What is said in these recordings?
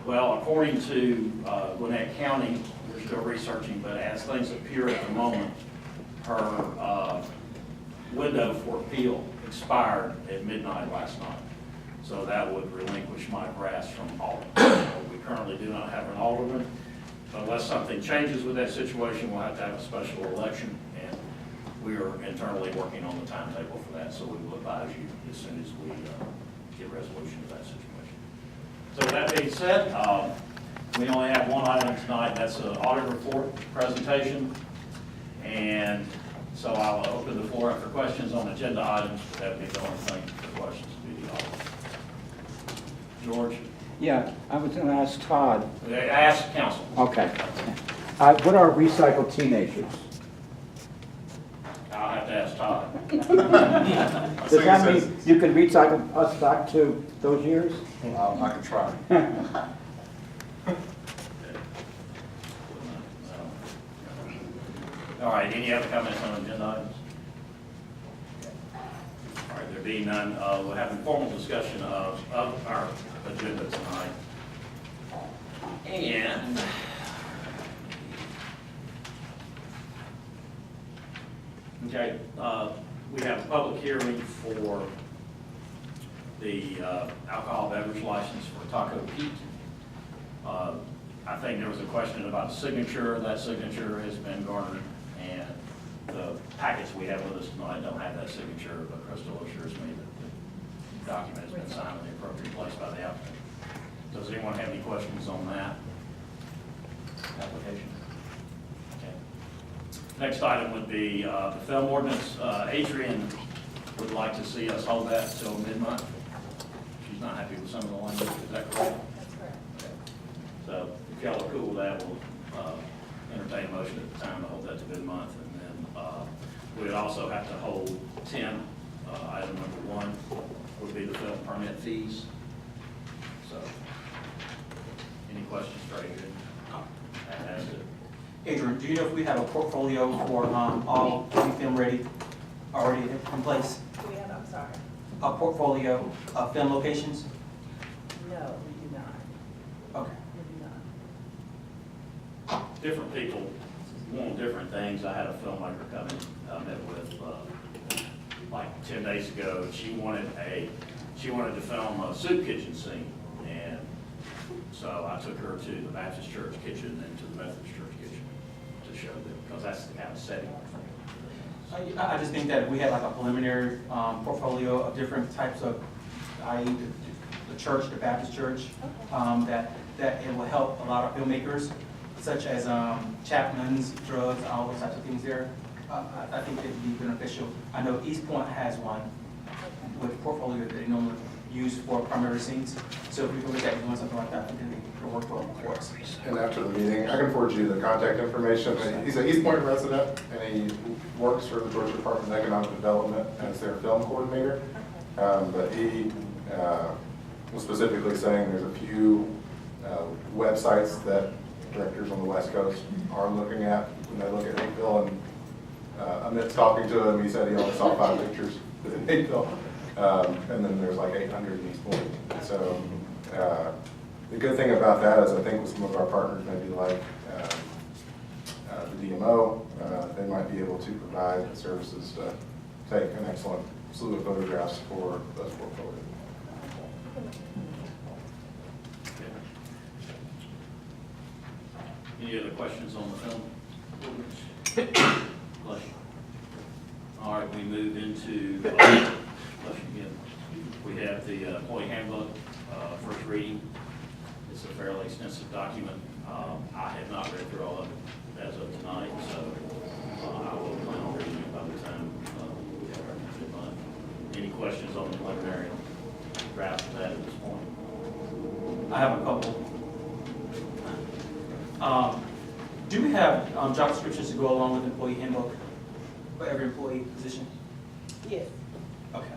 Well, according to Gwinnett County, we're still researching, but as things appear at the moment, her window for appeal expired at midnight last night. So that would relinquish Mike Grass from alderman. We currently do not have an alderman. Unless something changes with that situation, we'll have to have a special election, and we are internally working on the timetable for that, so we will advise you as soon as we get resolution of that situation. So with that being said, we only have one item tonight, that's an audit report presentation, and so I'll open the floor up for questions on agenda items. That would be the only thing for questions to be the audit. George? Yeah, I was going to ask Todd. Ask council. Okay. What are recycled teenagers? I'll have to ask Todd. Does that mean you can recycle us back to those years? I can try. All right, any other comments on agenda items? All right, there being none, we'll have a formal discussion of our agenda tonight. And okay, we have a public hearing for the alcohol beverage license for Taco Pete. I think there was a question about signature. That signature has been garnered, and the packets we have with us tonight don't have that signature, but Crystal assures me that the document has been signed in the appropriate place by the applicant. Does anyone have any questions on that application? Okay. Next item would be the film ordinance. Adrian would like to see us hold that until mid-month. She's not happy with some of the language, is that correct? That's correct. Okay. So if y'all are cool with that, we'll entertain a motion at the time to hold that to mid-month. And then we'd also have to hold 10, item number 1 would be the film permit fees. So, any questions for Adrian? As to Adrian, do you know if we have a portfolio for all film ready already in place? Do we have, I'm sorry? A portfolio of film locations? No, we do not. Okay. We do not. different people want different things. I had a filmmaker come in, I met with, like 10 days ago, and she wanted to film a soup kitchen scene. And so I took her to the Baptist church kitchen and to the Methodist church kitchen to show them, because that's the kind of setting. I just think that if we had like a preliminary portfolio of different types of, i.e. the church, the Baptist church, that it will help a lot of filmmakers, such as chaplains, drugs, all those types of things there. I think it would be beneficial. I know East Point has one with a portfolio that they normally use for primary scenes. So if we can look at doing something like that, I think it'll work well for us. And after the meeting, I can forward you the contact information. He's an East Point resident, and he works for the Georgia Department of Economic Development as their film coordinator. But he was specifically saying there's a few websites that directors on the West Coast are looking at when they look at Hapeville. And amidst talking to him, he said he only saw 5 pictures in Hapeville. And then there's like 800 in East Point. So the good thing about that is I think with some of our partners, maybe like the DMO, they might be able to provide services to take an excellent slew of photographs for those portfolios. Any other questions on the film? Bless you. All right, we move into, bless you again. We have the employee handbook, first reading. It's a fairly extensive document. I have not read through all of it as of tonight, so I will plan on reading it by the time we have our next month. Any questions on the preliminary draft of that at this point? I have a couple. Do we have job descriptions to go along with the employee handbook for every employee position? Yes. Okay.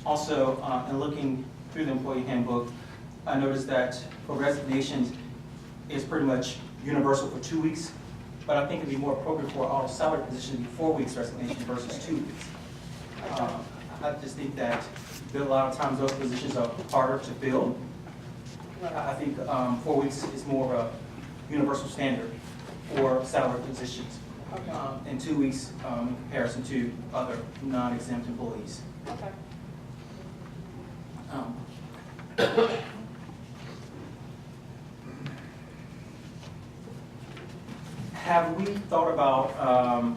Also, in looking through the employee handbook, I noticed that for resignations, it's pretty much universal for 2 weeks, but I think it'd be more appropriate for all salary positions to be 4 weeks resignation versus 2 weeks. I just think that a lot of times those positions are harder to fill. Right. I think 4 weeks is more of a universal standard for salary positions. Okay. And 2 weeks in comparison to other non-exempt employees. Okay. Um, Have we thought about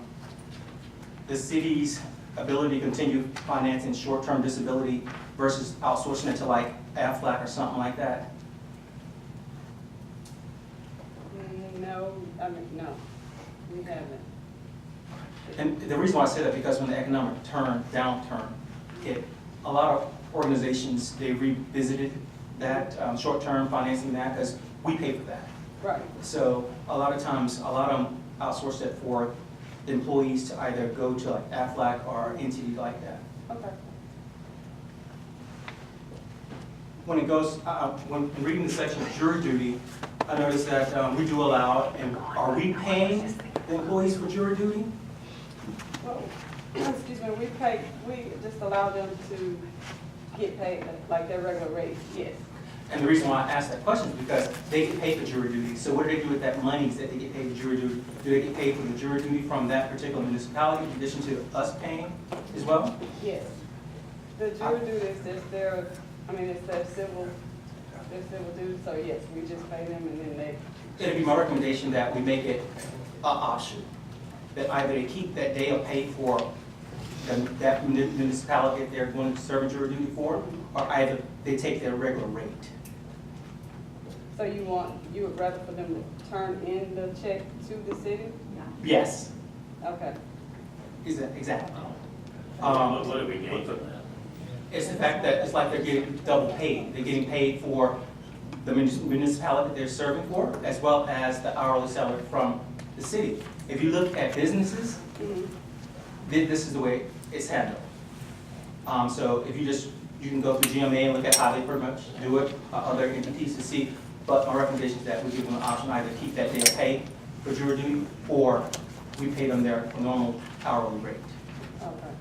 the city's ability to continue financing short-term disability versus outsourcing it to like Aflac or something like that? No, I mean, no, we haven't. And the reason why I say that, because when the economic downturn hit, a lot of organizations, they revisited that short-term financing that, because we pay for that. Right. So a lot of times, a lot of them outsource it for employees to either go to like Aflac or entity like that. Okay. When it goes, when reading the section of jury duty, I noticed that we do allow, and are we paying the employees for jury duty? Well, excuse me, we just allow them to get paid like their regular rate, yes. And the reason why I asked that question is because they get paid for jury duty. So what do they do with that money that they get paid for jury duty? Do they get paid for the jury duty from that particular municipality in addition to us paying as well? Yes. The jury duty is just their, I mean, it's their civil duty, so yes, we just pay them and then they, It'd be my recommendation that we make it an option, that either they keep that day of pay for that municipality that they're going to serve jury duty for, or either they take their regular rate. so you would rather for them to turn in the check to the city? Yes, Okay. exactly. What do we gain from that? It's the fact that it's like they're getting double paid. They're getting paid for the municipality that they're serving for, as well as the hourly salary from the city. If you look at businesses, Mhm. this is the way it's handled. So if you can go through GMA and look at how they pretty much do it, other entities to see. But my recommendation is that we give them an option, either keep that day of pay for jury duty, or we pay them their normal hourly rate. Okay.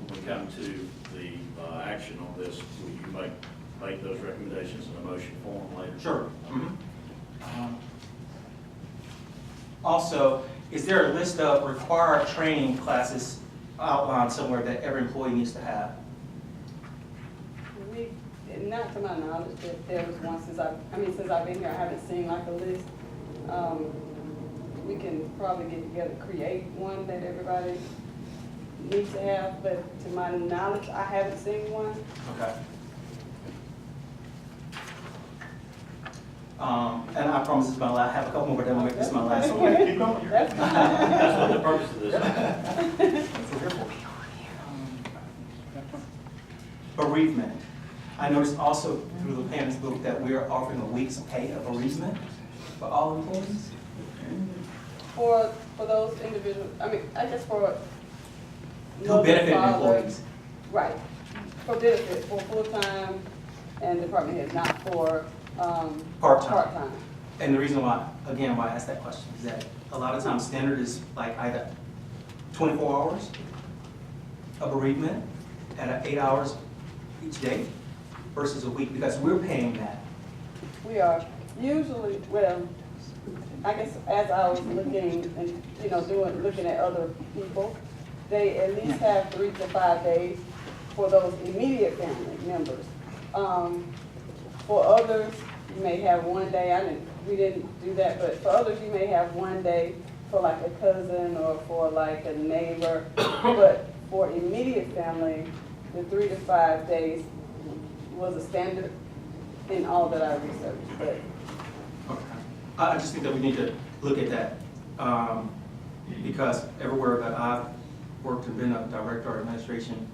When we come to the action on this, will you make those recommendations in a motion form later? Sure. Also, is there a list of required training classes outlined somewhere that every employee needs to have? Not to my knowledge, that there was one since I've been here, I haven't seen like a list. We can probably get together, create one that everybody needs to have, but to my knowledge, I haven't seen one. Okay. And I promise this is my last, I have a couple more, but then we'll make this my last one. Keep going. That's fine. That's what the purpose of this is. Bereavement. I noticed also through the parents' book that we are offering a week's pay of bereavement for all employees. For those individuals, I mean, I guess for. To benefit mother, father, employees. Right, for benefit, for full-time and department head, not for, Part-time. part-time. And the reason why, again, why I asked that question is that a lot of times standard is like either 24 hours of bereavement at 8 hours each day versus a week, because we're paying that. We are usually, well, I guess as I was looking and, looking at other people, they at least have 3 to 5 days for those immediate family members. For others, you may have 1 day, we didn't do that, but for others, you may have 1 day for like a cousin or for like a neighbor. But for immediate family, the 3 to 5 days was a standard in all that I researched, but. Okay. I just think that we need to look at that, because everywhere that I've worked and been a director or administration,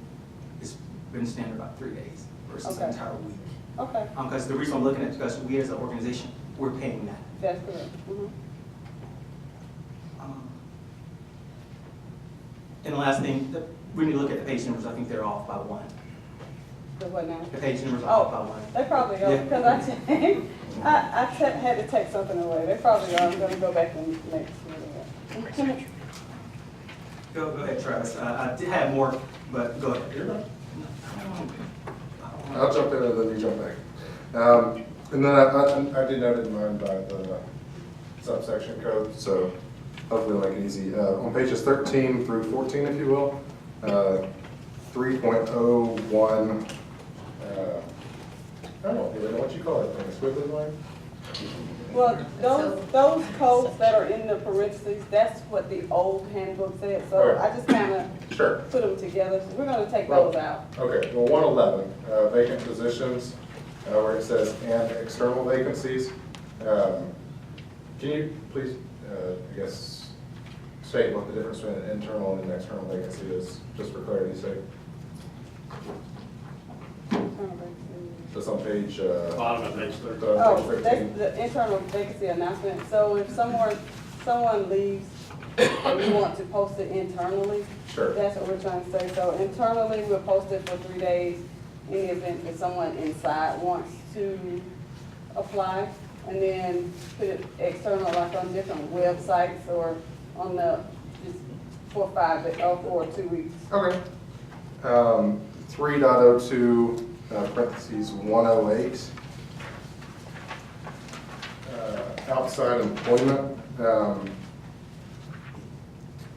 it's been standard about 3 days versus an Okay. entire week. Okay, Because the reason I'm looking at it is because we as an organization, we're paying that. that's correct. Mhm. And the last thing, when you look at the page numbers, I think they're off by 1. The what now? The page numbers are Oh. off by 1. They probably are, Yeah. because I had to take something away. They probably are. I'm gonna go back and make sure of that. Go ahead, Travis. I did have more, but go ahead. You're right. I'll jump in and then you jump back. And then I did note in mind by the subsection code, so hopefully it'll make it easy. On pages 13 through 14, if you will, 3.01, I don't really know what you call it, like a squiggly line? Well, those codes that are in the parentheses, that's what the old handbook said, so Right. I just kind of Sure. put them together, so we're gonna take those out. Okay, well, 111, vacant positions, where it says and external vacancies. Can you please, I guess, state what the difference between an internal and an external vacancy is, just for clarity's sake? Just on page, Bottom of page 13. Oh, page that's 15. the internal vacancy announcement, so if someone leaves and you want to post it internally, Sure. that's what we're trying to say, so internally, we'll post it for 3 days in the event that someone inside wants to apply, and then put it external, like on different websites or on the, just for 2 weeks. Okay. 3.02, parentheses 108. Outside employment.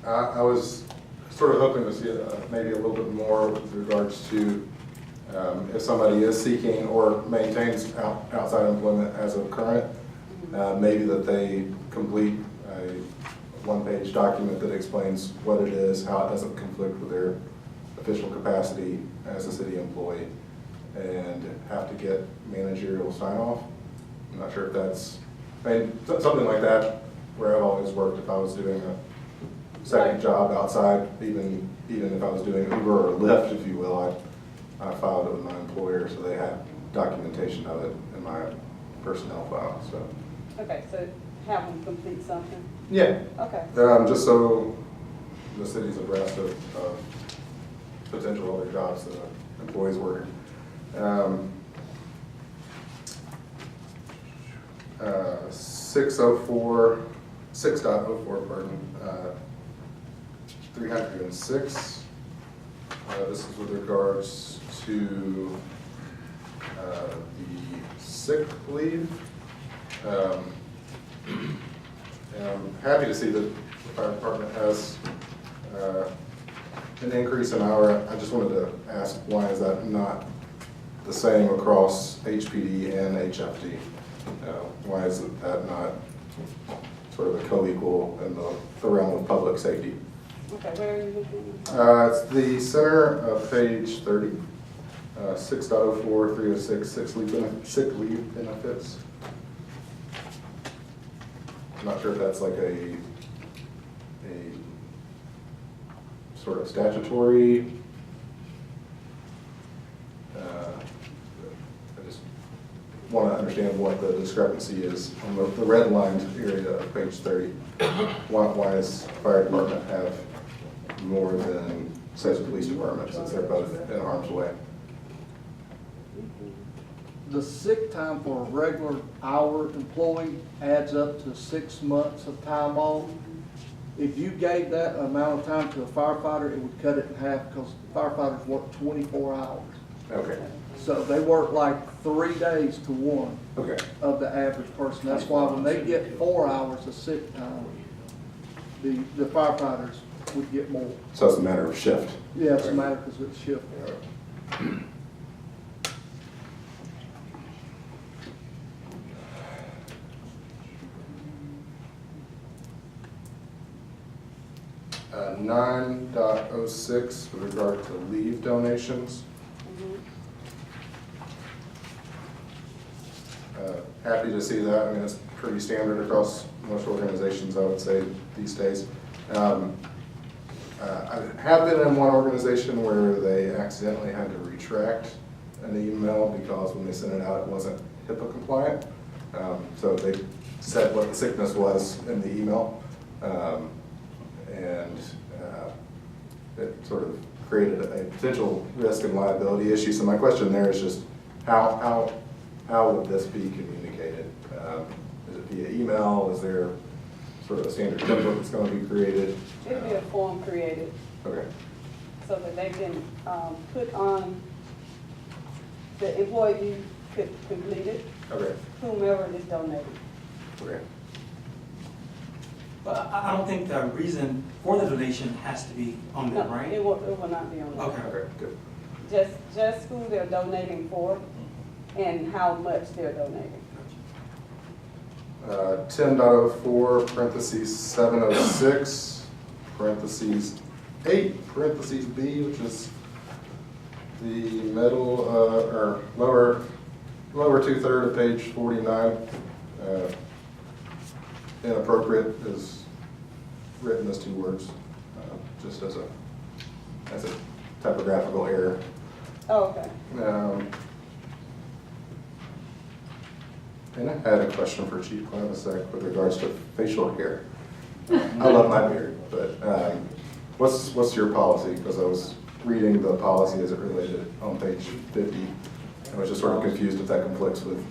I was sort of hoping to see maybe a little bit more with regards to if somebody is seeking or maintains outside employment as of current, maybe that they complete a one-page document that explains what it is, how it doesn't conflict with their official capacity as a city employee, and have to get managerial sign-off. I'm not sure if that's, I mean, something like that, where I've always worked, if I was doing a second Right. job outside, even if I was doing Uber or Lyft, if you will, I filed it with my employer, so they had documentation of it in my personnel file, so. Okay, so have them complete something, Yeah. okay. Just so the city's abreast of potential other jobs that employees work. 6.04, pardon, 306. This is with regards to the sick leave. And I'm happy to see that the fire department has an increase in hour. I just wanted to ask, why is that not the same across HPD and HFD? Why is that not sort of a co-equal in the realm of public safety? Okay, where are you looking? It's the center of page 30, 6.04, 306, sick leave benefits. I'm not sure if that's like a sort of statutory, I just want to understand what the discrepancy is on the red lined area of page 30. Why does fire department have more than, says police department, since they're both in harm's way? The sick time for a regular hour employee adds up to 6 months of time off. If you gave that amount of time to a firefighter, it would cut it in half, because firefighters work 24 hours. Okay, So they work like 3 days to one okay, of the average person. That's why when they get 4 hours of sick time, the firefighters would get more. so it's a matter of shift. Yeah, it's a matter because it's shift. Yeah. 9.06 with regard to leave donations. Happy to see that. I mean, it's pretty standard across most organizations, I would say, these days. I have been in one organization where they accidentally had to retract an email because when they sent it out, it wasn't HIPAA compliant. So they said what the sickness was in the email. And it sort of created a potential risk and liability issue. So my question there is just how would this be communicated? Is it via email? Is there sort of a standard template that's gonna be created? It'll be a form created Okay, so that they can, put on, the employee could complete it, okay, whomever is donating. okay. But I don't think the reason for the donation has to be on there, No, right? it will not be on there. Okay. Okay, good. Just who they're donating for and how much they're donating. 10.04, parentheses 706, parentheses 8, parentheses B, which is the middle, or lower two-third of page 49. Inappropriate is written as two words, just as a typographical error. Oh, okay. And I had a question for Chief Klamasek with regards to facial hair. I love my beard, but what's your policy? Because I was reading the policy as it related on page 50. I was just sort of confused if that conflicts with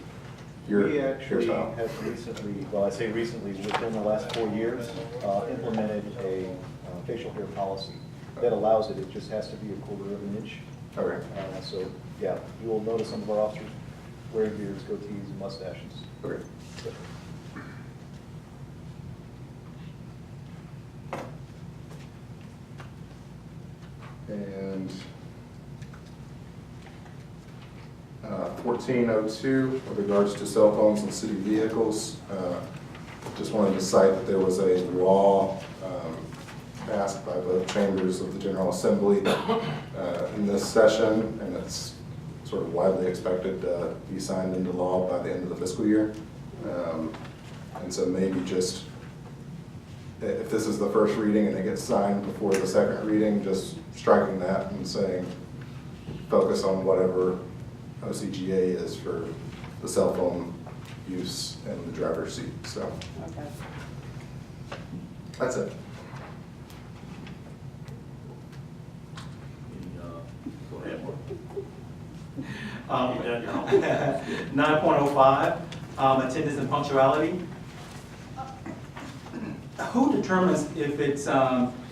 your We actually hairstyle. have recently, well, I say recently, within the last 4 years, implemented a facial hair policy that allows it. It just has to be 1/4 of an inch. Okay, So, yeah, you will notice some of our officers wearing beards, goatees, and mustaches. okay. And 1402, with regards to cell phones and city vehicles, just wanted to cite that there was a law passed by both chambers of the General Assembly in this session, and it's sort of widely expected to be signed into law by the end of the fiscal year. And so maybe just, if this is the first reading and it gets signed before the second reading, just striking that and saying, focus on whatever OCGA is for the cell phone use in the driver's seat. So Okay. that's it. Go ahead, Mark. Um, You done your homework? 9.05, attendance and punctuality. Who determines if it's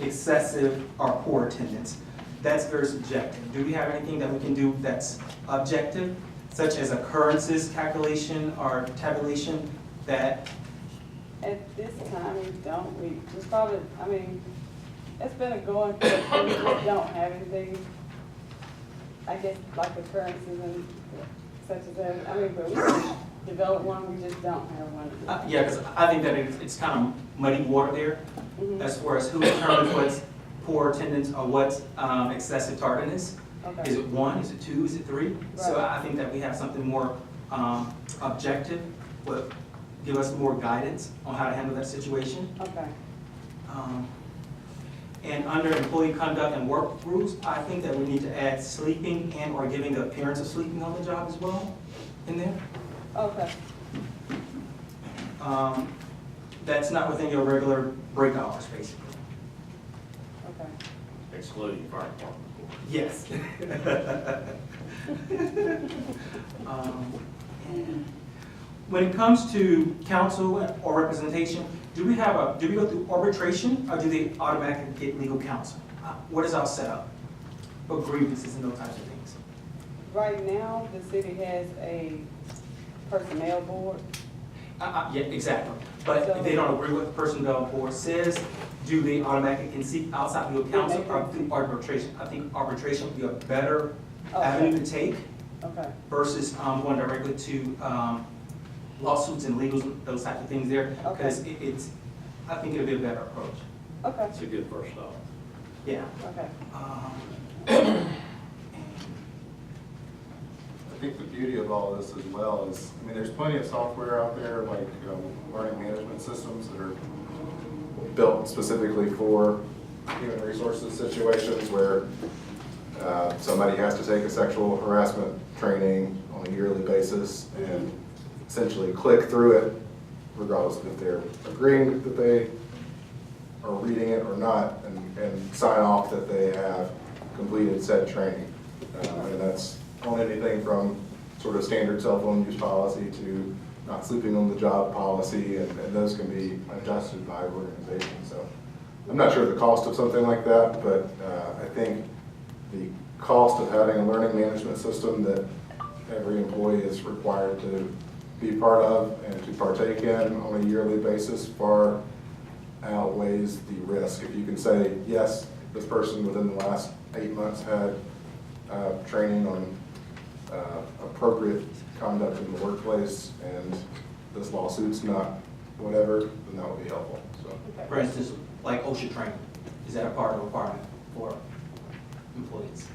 excessive or poor attendance? That's very subjective. Do we have anything that we can do that's objective, such as occurrences calculation or tabulation that, At this time, we probably, I mean, it's been a going for, we just don't have anything, I guess, like occurrences and such as that. I mean, but we can develop one, we just don't have one. yeah, because I think that it's kind of muddy water there, Mhm. as far as who determines what's poor attendance or what's excessive tardiness. Okay. Is it 1, is it 2, is it 3? So Right. I think that we have something more objective, but give us more guidance on how to handle that situation. Okay, And under employee conduct and work rules, I think that we need to add sleeping and or giving the appearance of sleeping on the job as well in there. okay, That's not within your regular break hours, basically. okay. Excluding fire department. Yes. And when it comes to counsel or representation, do we go through arbitration or do they automatically get legal counsel? What is our setup for grievances and those types of things? Right now, the city has a personnel board. Yeah, exactly. But if they don't agree with the personnel board says, do they automatically seek outside legal counsel or through arbitration? I think arbitration would be a better avenue to take Okay, versus going directly to lawsuits and legals, those types of things there. Okay. Because I think it'll be a better approach. okay, It's a good first stop. Yeah. okay. I think the beauty of all this as well is, I mean, there's plenty of software out there, like, learning management systems that are built specifically for human resources situations where somebody has to take a sexual harassment training on a yearly basis and essentially click through it, regardless of if they're agreeing that they are reading it or not, and sign off that they have completed said training. And that's on anything from sort of standard cell phone use policy to not sleeping on the job policy, and those can be adjusted by organization. So I'm not sure the cost of something like that, but I think the cost of having a learning management system that every employee is required to be part of and to partake in on a yearly basis far outweighs the risk. If you can say, yes, this person within the last 8 months had training on appropriate conduct in the workplace, and this lawsuit's not whatever, then that would be helpful. So, For instance, like OSHA training, is that a part of the requirement for employees?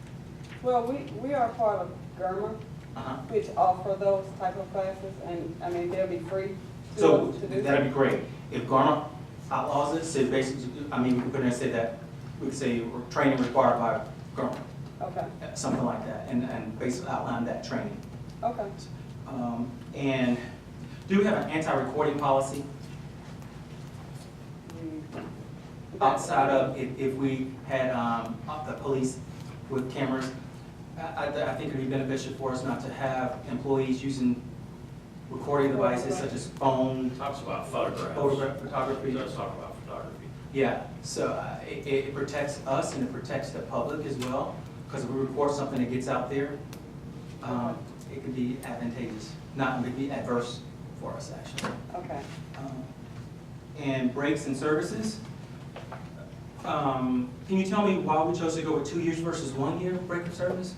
Well, we are part of GERMA, Uh-huh. which offer those type of classes, and, I mean, they'll be free So to do. that'd be great. If Garner outlaws it, say basically, I mean, we could say that, we could say training required by Garner, Okay, something like that, and basically outline that training. okay. And do we have an anti-recording policy outside of if we had the police with cameras? I think it'd be beneficial for us not to have employees using recording devices such as phone, Talks about photographs. photography. It does talk about photography. Yeah, so it protects us and it protects the public as well, because if we record something that gets out there, it could be advantageous, not, it could be adverse for us, actually. Okay. And breaks and services. Can you tell me why we chose to go with 2 years versus 1 year break of service?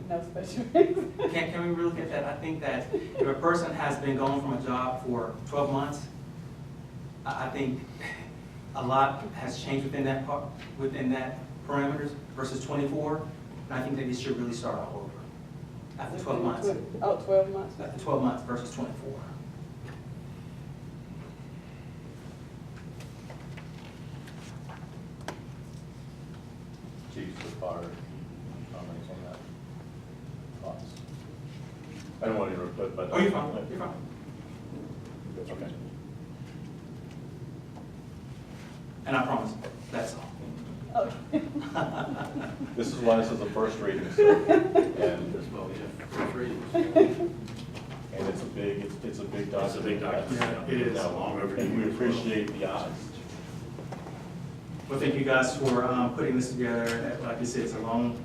No special reason. Can we really look at that? I think that if a person has been gone from a job for 12 months, I think a lot has changed within that part, within that parameters versus 24. And I think that it should really start all over after 12 months. Oh, 12 months. After 12 months versus 24. Chief, the fire, comments on that? Thoughts? I don't want to interrupt, but. Oh, you're fine, you're fine. Okay. And I promise, that's all. Okay. This is why this is the first reading, so, and, Well, yeah, first reading. and it's a big document. It's a big document. Yeah, it is. Long overdue. And we appreciate the eyes. Well, thank you guys for putting this together. Like you said, it's a long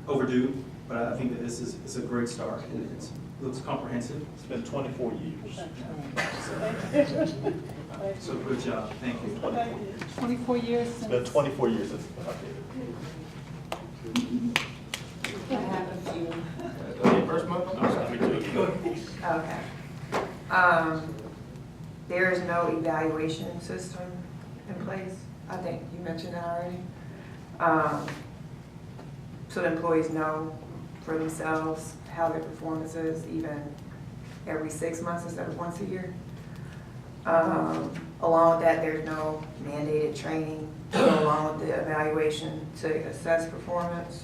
overdue, but I think that this is, it's a great start. It looks comprehensive. It's been 24 years. So good job, thank you. 24 years It's since. been 24 years since it's been updated. What happened to you? first month? Okay. There is no evaluation system in place. I think you mentioned that already. So the employees know for themselves how their performance is, even every 6 months instead of once a year. Along with that, there's no mandated training to go along with the evaluation to assess performance.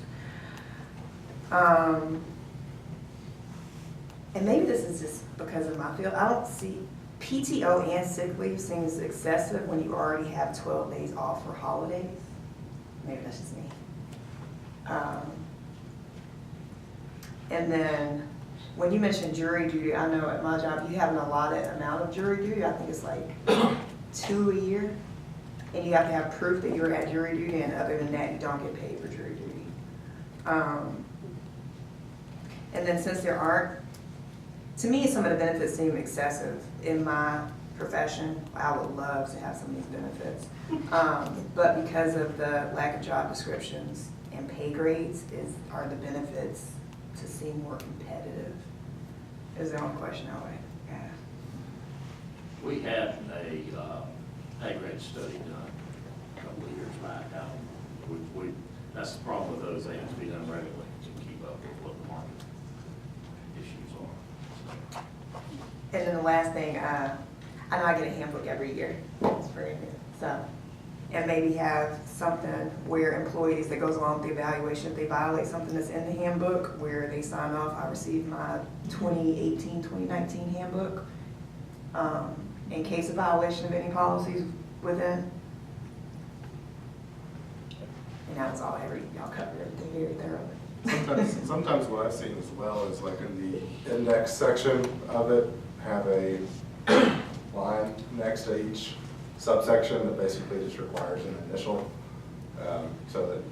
And maybe this is just because of my field, I don't see, PTO and sick leave seems excessive when you already have 12 days off for holidays. Maybe that's just me. And then, when you mentioned jury duty, I know at my job, you have an allotted amount of jury duty. I think it's like 2 a year. And you have to have proof that you're at jury duty, and other than that, you don't get paid for jury duty. And then since there aren't, to me, some of the benefits seem excessive. In my profession, I would love to have some of these benefits. But because of the lack of job descriptions and pay grades, are the benefits to seem more competitive? Is the only question I would ask. We had a pay grade study done a couple of years back. That's the problem with those. They have to be done regularly to keep up with what the market issues are. And then the last thing, I know I get a handbook every year. It's very good. So, and maybe have something where employees that goes along with the evaluation, if they violate something that's in the handbook, where they sign off, I received my 2018, 2019 handbook. In case of violation of any policies within. And that was all y'all covered everything very thoroughly. Sometimes what I've seen as well is like in the index section of it, have a line next to each subsection that basically just requires an initial. So that,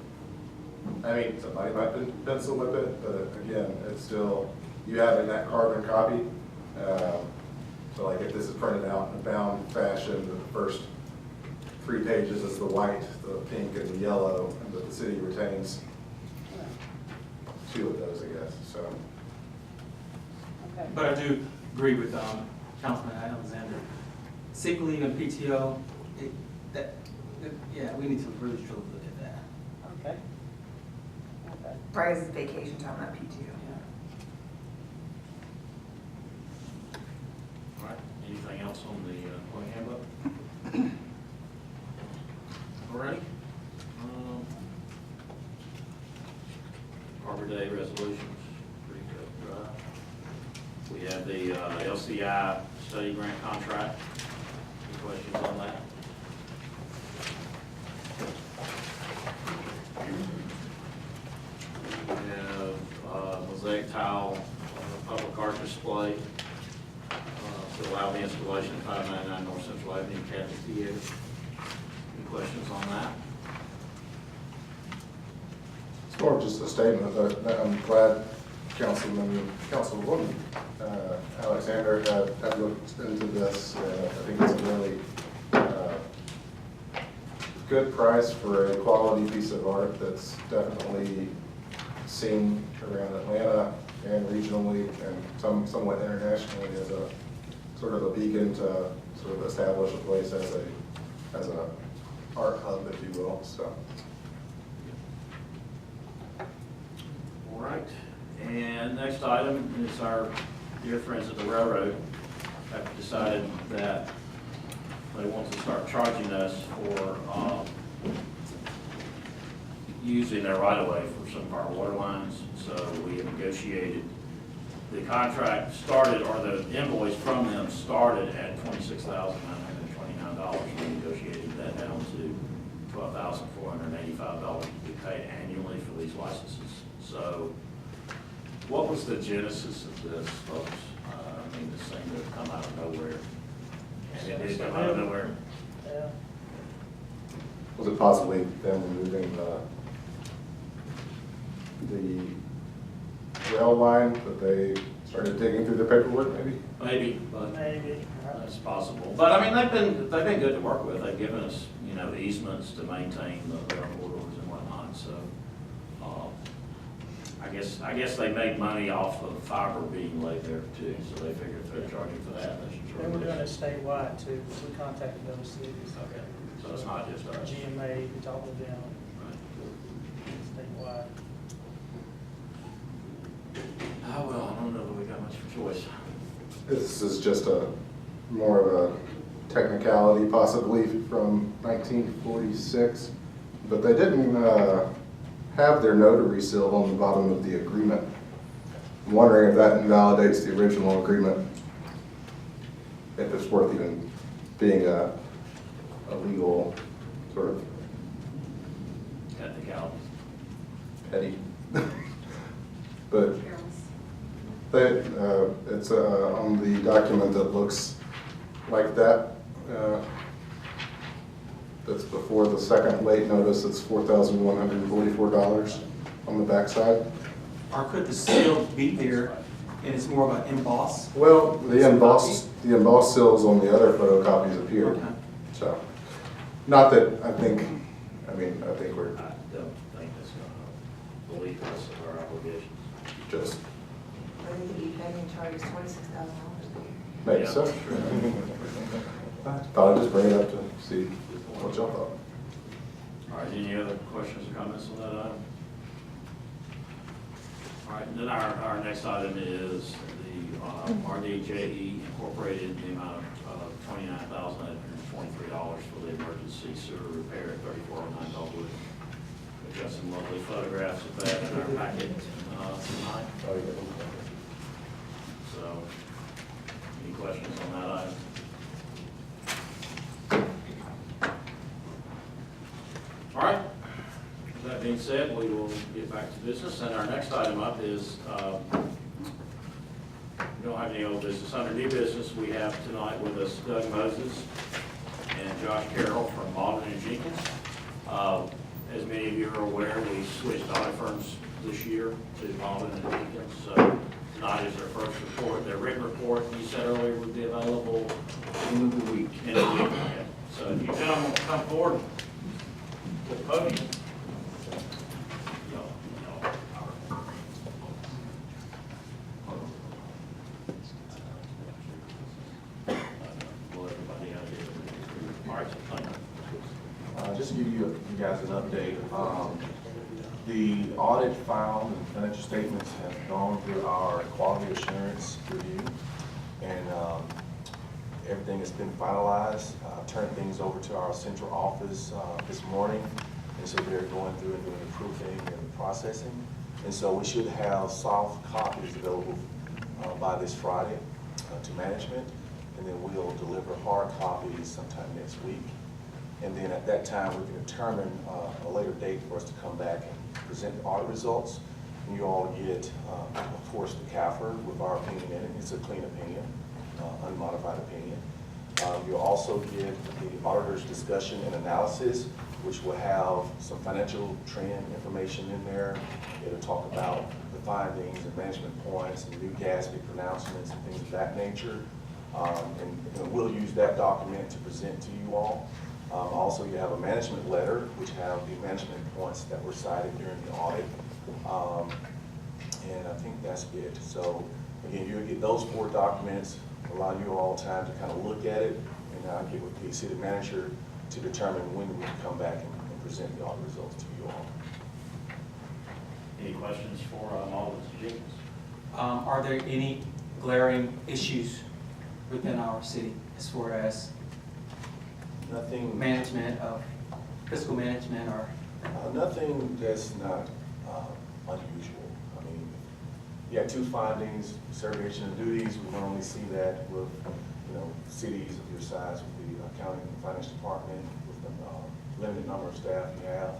I mean, somebody might pencil whip it, but again, it's still, you have in that carbon copy. So like if this is printed out in a bound fashion, the first 3 pages is the white, the pink, and the yellow, and that the city retains 2 of those, I guess, so. Okay. But I do agree with Councilman Alexander. Sick leave and PTO, yeah, we need to really truly look at that. Okay. Okay. Right, it's vacation time, not PTO. All right, anything else on the employee handbook? All right. Arbor Day resolutions, pretty good. We have the LCI study grant contract. Any questions on that? We have mosaic tile public art display to allow the installation of 599 North Central Avenue, Catholic Theater. Any questions on that? It's more of just a statement that I'm glad Councilwoman Alexander had looked into this. I think it's a really good price for a quality piece of art that's definitely seen around Atlanta and regionally and somewhat internationally as a sort of a beacon to sort of establish a place as a art hub, if you will, so. All right, and next item is our dear friends at the railroad have decided that they want to start charging us for using their right-of-way for some of our water lines. So we have negotiated, the contract started, or the invoice from them started at $26,929. We negotiated that down to $12,485 to be paid annually for these licenses. So what was the genesis of this, folks? I mean, this thing that come out of nowhere. And it did come out of nowhere. Yeah. Was it possibly them removing the rail line that they started digging through the paperwork, maybe? Maybe, but Maybe. that's possible. But I mean, they've been good to work with. They've given us, easements to maintain the rail corridors and whatnot, so. I guess they make money off of fiber being laid there too, so they figured if they're charging for that, they should They charge were doing it us. statewide too. We contacted those cities. Okay, so it's not just us. GMA, we talked with them Right. statewide. Oh, well, I don't know that we got much of a choice. This is just more of a technicality possibly from 1946, but they didn't have their notary seal on the bottom of the agreement. I'm wondering if that invalidates the original agreement, if it's worth even being a legal sort of Technicality. petty. But it's on the document that looks like that. That's before the second late notice, it's $4,144 on the backside. Or could the seal be there and it's more of an emboss? Well, the embossed seals on the other photocopies appeared. Okay. So, not that I think we're I don't think that's gonna relieve us of our obligations. just, But they could be paying charges $26,000 a year. maybe Yeah, so. sure. Thought I'd just bring it up to see what y'all thought. All right, any other questions or comments on that item? All right, then our next item is the RDJE Incorporated, the amount of $29,823 for the emergency sewer repair at 3409 Dogwood. We've got some lovely photographs of that in our packet tonight. So, any questions on that item? All right, with that That being said, we will get back to business, and our next item up is, we don't have any old business. Under new business, we have tonight with us Doug Moses and Josh Carroll from Malden and Jenkins. As many of you are aware, we switched audit firms this year to Malden and Jenkins. So tonight is their first report. Their written report, you said earlier, would be available in the week. Okay. So if you gentlemen will come forward to the podium. All right, so thank you. Just to give you guys an update, the audit file and financial statements have gone through our quality assurance review, and everything has been finalized. Turned things over to our central office this morning, and so they're going through and doing the proofing and processing. And so we should have soft copies available by this Friday to management, and then we'll deliver hard copies sometime next week. And then at that time, we can determine a later date for us to come back and present the audit results. And you all get, of course, the CAFR with our opinion in it. It's a clean opinion, unmodified opinion. You'll also get the auditor's discussion and analysis, which will have some financial trend information in there. It'll talk about the findings and management points and new GASB pronouncements and things of that nature. And we'll use that document to present to you all. Also, you have a management letter, which have the management points that were cited during the audit. And I think that's it. So again, you'll get those 4 documents, allow you all time to kind of look at it, and I'll get with the city manager to determine when we can come back and present the audit results to you all. Any questions for Malden and Jenkins? Are there any glaring issues within our city as far as Nothing. management of fiscal management or? Nothing that's not unusual. I mean, you have 2 findings, segregation of duties. We normally see that with, cities of your size, with the accounting and finance department, with the limited number of staff you have.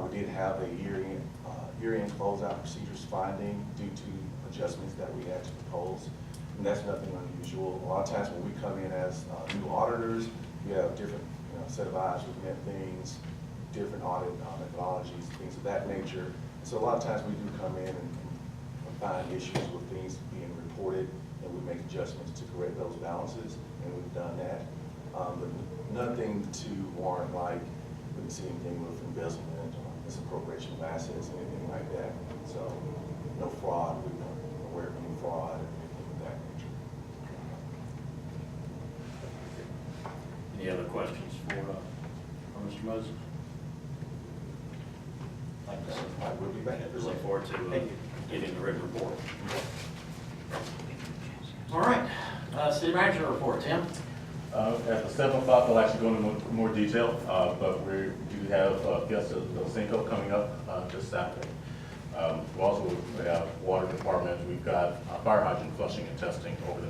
We did have a year-end closeout procedures finding due to adjustments that we had to propose, and that's nothing unusual. A lot of times when we come in as new auditors, we have different set of eyes looking at things, different audit methodologies, things of that nature. So a lot of times we do come in and find issues with things being reported, and we make adjustments to correct those balances, and we've done that. But nothing to warrant, like, we didn't see anything with embezzlement or misappropriation of assets, anything like that. So no fraud, we weren't aware of any fraud or anything of that nature. Any other questions for Mr. Moses? Thank you, sir. I will be back. We look forward to getting the written report. All right, city manager report, Tim. At 7 o'clock, I'll actually go into more detail, but we do have Fiesta del Cinco coming up this Saturday. We also have water department. We've got fire hydrant flushing and testing over the